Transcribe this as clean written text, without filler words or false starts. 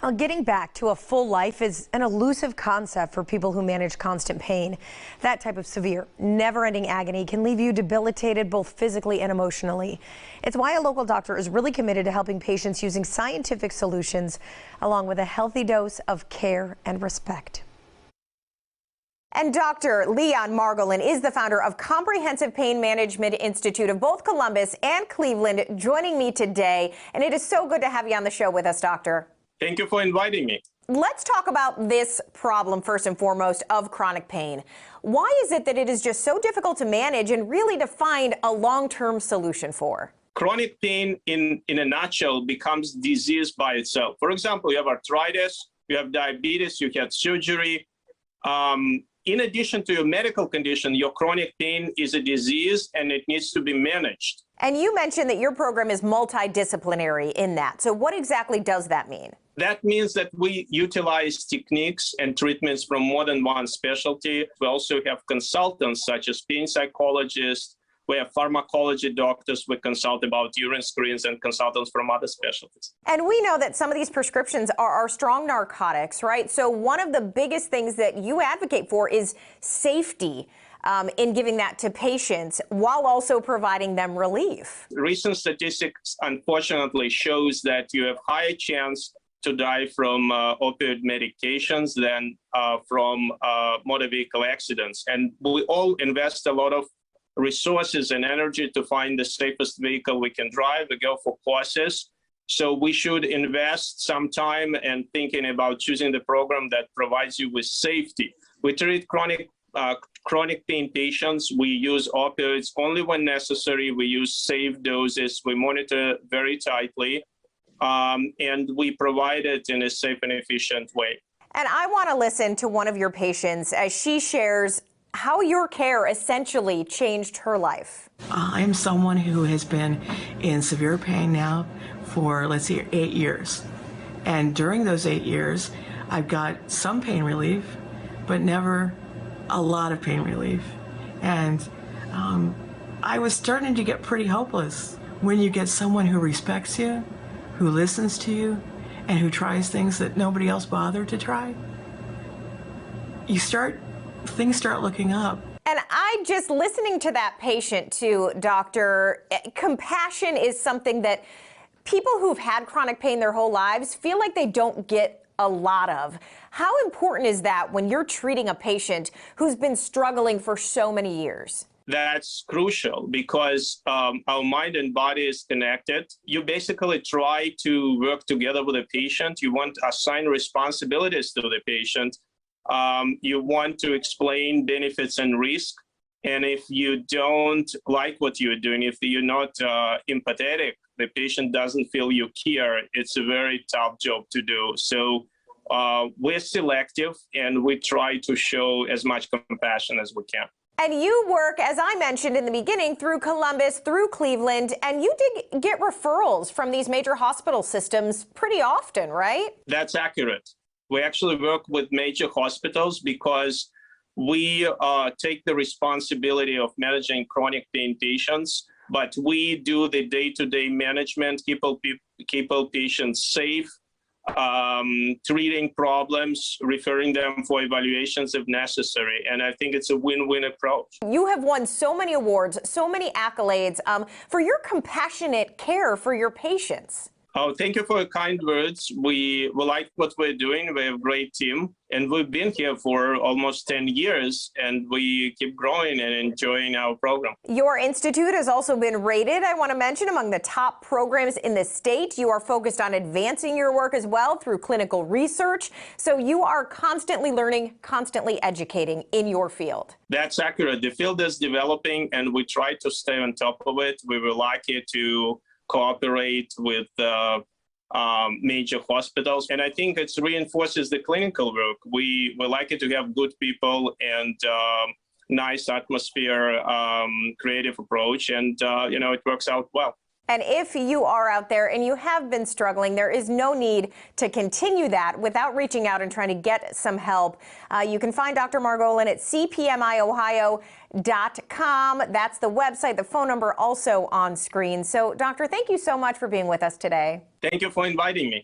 Now, getting back to a full life is an elusive concept for people who manage constant pain. That type of severe, never-ending agony can leave you debilitated both physically and emotionally. It's why a local doctor is really committed to helping patients using scientific solutions, along with a healthy dose of care and respect. And Dr. Leon Margolin is the founder of Comprehensive Pain Management Institute of both Columbus and Cleveland, joining me today. And it is so good to have you on the show with us, Doctor. Thank you for inviting me. Let's talk about this problem first and foremost of chronic pain. Why is it that it is just so difficult to manage and really to find a long-term solution for? Chronic pain, in a nutshell, becomes disease by itself. For example, you have arthritis, you have diabetes, you had surgery. In addition to your medical condition, your chronic pain is a disease and it needs to be managed. And you mentioned that your program is multidisciplinary in that. So what exactly does that mean? That means that we utilize techniques and treatments from more than one specialty. We also have consultants such as pain psychologists. We have pharmacology doctors. We consult about urine screens and consultants from other specialties. And we know that some of these prescriptions are strong narcotics, right? So one of the biggest things that you advocate for is safety in giving that to patients while also providing them relief. Recent statistics, unfortunately, shows that you have higher chance to die from opioid medications than from motor vehicle accidents. And we all invest a lot of resources and energy to find the safest vehicle we can drive. We go for courses. So we should invest some time and thinking about choosing the program that provides you with safety. We treat chronic pain patients. We use opioids only when necessary. We use safe doses. We monitor very tightly. And we provide it in a safe and efficient way. And I want to listen to one of your patients as she shares how your care essentially changed her life. I'm someone who has been in severe pain now for, let's see, 8 years. And during those 8 years, I've got some pain relief, but never a lot of pain relief. And I was starting to get pretty hopeless. When you get someone who respects you, who listens to you, and who tries things that nobody else bothered to try, things start looking up. And just listening to that patient too, doctor, compassion is something that people who've had chronic pain their whole lives feel like they don't get a lot of. How important is that when you're treating a patient who's been struggling for so many years? That's crucial because our mind and body is connected. You basically try to work together with the patient. You want to assign responsibilities to the patient. You want to explain benefits and risk. And if you don't like what you're doing, if you're not empathetic, the patient doesn't feel you care. It's a very tough job to do. So we're selective and we try to show as much compassion as we can. And you work, as I mentioned in the beginning, through Columbus, through Cleveland, and you did get referrals from these major hospital systems pretty often, right? That's accurate. We actually work with major hospitals because we take the responsibility of managing chronic pain patients, but we do the day-to-day management, keep patients safe, treating problems, referring them for evaluations if necessary. And I think it's a win-win approach. You have won so many awards, so many accolades for your compassionate care for your patients. Oh, thank you for your kind words. We like what we're doing. We have a great team, and we've been here for almost 10 years, and we keep growing and enjoying our program. Your institute has also been rated, I want to mention, among the top programs in the state. You are focused on advancing your work as well through clinical research. So you are constantly learning, constantly educating in your field. That's accurate. The field is developing, and we try to stay on top of it. We were lucky to cooperate with major hospitals. And I think it reinforces the clinical work. We like it to have good people and nice atmosphere, creative approach, and it works out well. And if you are out there and you have been struggling, there is no need to continue that without reaching out and trying to get some help. You can find Dr. Margolin at cpmiohio.com. That's the website, the phone number also on screen. So, doctor, thank you so much for being with us today. Thank you for inviting me.